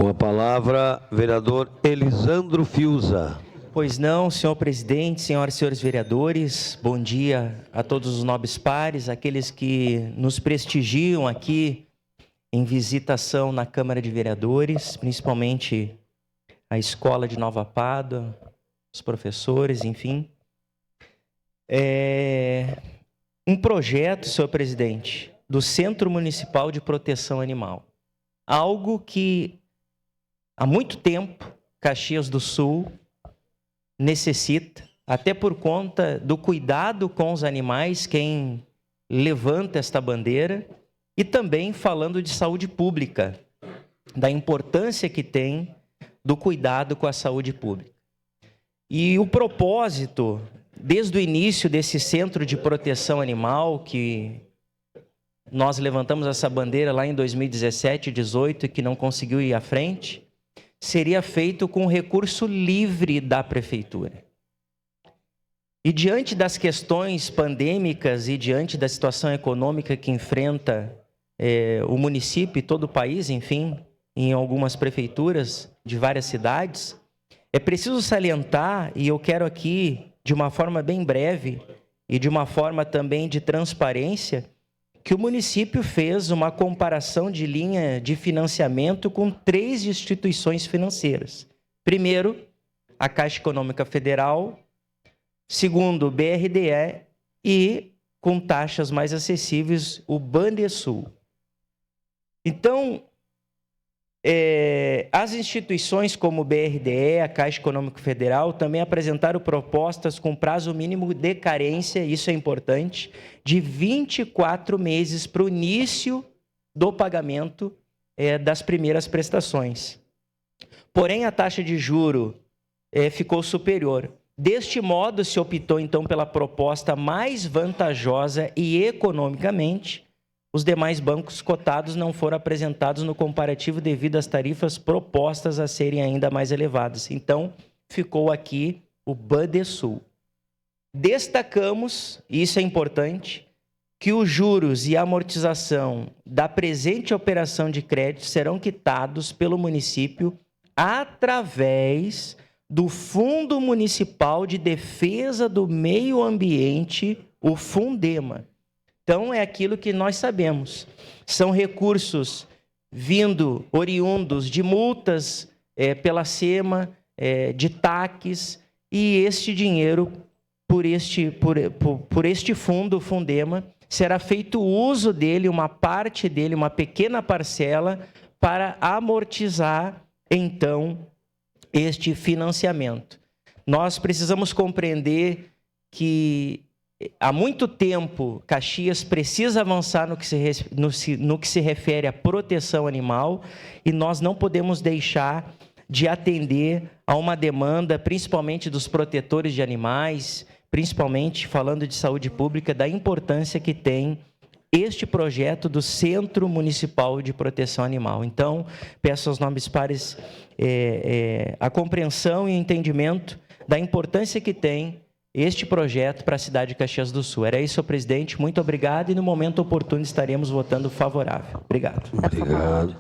Com a palavra, vereador Elisandro Fiuza. Pois não, senhor presidente, senhoras e senhores vereadores, bom dia a todos os nobres pares, aqueles que nos prestigiam aqui em visitação na Câmara de Vereadores, principalmente a Escola de Nova Pádua, os professores, enfim. Um projeto, senhor presidente, do Centro Municipal de Proteção Animal. Algo que há muito tempo Caxias do Sul necessita, até por conta do cuidado com os animais, quem levanta esta bandeira, e também falando de saúde pública, da importância que tem do cuidado com a saúde pública. E o propósito, desde o início desse Centro de Proteção Animal, que nós levantamos essa bandeira lá em 2017, 2018, e que não conseguiu ir à frente, seria feito com recurso livre da prefeitura. E diante das questões pandêmicas e diante da situação econômica que enfrenta o município e todo o país, enfim, em algumas prefeituras de várias cidades, é preciso salientar, e eu quero aqui, de uma forma bem breve e de uma forma também de transparência, que o município fez uma comparação de linha de financiamento com 3 instituições financeiras. Primeiro, a Caixa Econômica Federal. Segundo, o BRDE. E, com taxas mais acessíveis, o Bandesul. Então, as instituições como o BRDE, a Caixa Econômica Federal, também apresentaram propostas com prazo mínimo de carência, isso é importante, de 24 meses para o início do pagamento das primeiras prestações. Porém, a taxa de juro ficou superior. Deste modo, se optou, então, pela proposta mais vantajosa e economicamente, os demais bancos cotados não foram apresentados no comparativo devido às tarifas propostas a serem ainda mais elevadas. Então, ficou aqui o Bandesul. Destacamos, e isso é importante, que os juros e a amortização da presente operação de crédito serão quitados pelo município através do Fundo Municipal de Defesa do Meio Ambiente, o Fundema. Então, é aquilo que nós sabemos. São recursos oriundos de multas pela SEMA, de TACs, e este dinheiro, por este fundo, o Fundema, será feito uso dele, uma parte dele, uma pequena parcela, para amortizar, então, este financiamento. Nós precisamos compreender que há muito tempo, Caxias precisa avançar no que se refere à proteção animal, e nós não podemos deixar de atender a uma demanda, principalmente dos protetores de animais, principalmente falando de saúde pública, da importância que tem este projeto do Centro Municipal de Proteção Animal. Então, peço aos nobres pares a compreensão e entendimento da importância que tem este projeto para a cidade de Caxias do Sul. Era isso, senhor presidente. Muito obrigado, e no momento oportuno estaremos votando favorável. Obrigado. Obrigado.